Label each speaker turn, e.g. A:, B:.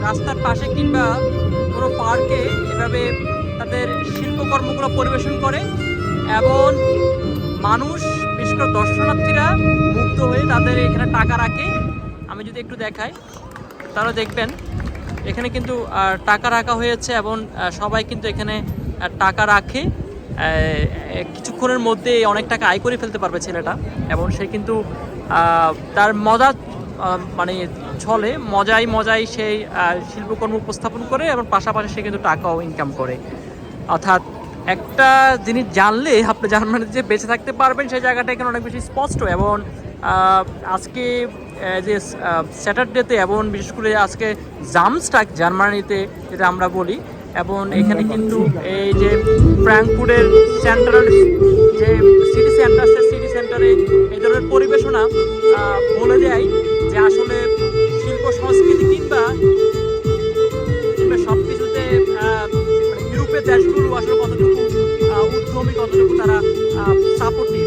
A: রাস্তার পাশে কিংবা কোনো পার্কে এভাবে তাদের শিল্পকর্মগুলো পরিবেশন করে এবং মানুষ বিশেষ করে দর্শনার্থীরা মুগ্ধ হয়ে তাদের এখানে টাকা রাখে। আমি যদি একটু দেখাই তাহলে দেখবেন এখানে কিন্তু টাকা রাখা হয়েছে এবং সবাই কিন্তু এখানে টাকা রাখে। কিছুক্ষণের মধ্যে অনেক টাকা আয় করে ফেলতে পারবে ছেলেটা এবং সে কিন্তু তার মজা মানে ছলে মজায় সেই শিল্পকর্ম উপস্থাপন করে এবং পাশাপাশি সে কিন্তু টাকাও ইনকাম করে। অর্থাৎ একটা জিনিস জানলে আপনি জার্মানিতে যে বেঁচে থাকতে পারবেন সেই জায়গাটা এখানে অনেক বেশি স্পষ্ট। এবং আজকে যে স্যাটারডেতে এবং বিশেষ করে আজকে জামস্টাগ জার্মানিতে যেটা আমরা বলি, এবং এখানে কিন্তু এই যে ফ্র্যাঙ্কফুর্টের সেন্ট্রাল যে সিটি সেন্টার সিটি সেন্টারে এই ধরনের পরিবেশনা বলে দেয় যে আসলে শিল্প সংস্কৃতি কিংবা সব কিছুতে ইউরোপের দেশগুলো আসলে কতটুকু উদ্যমী, কতটুকু তারা সাপোর্টিভ।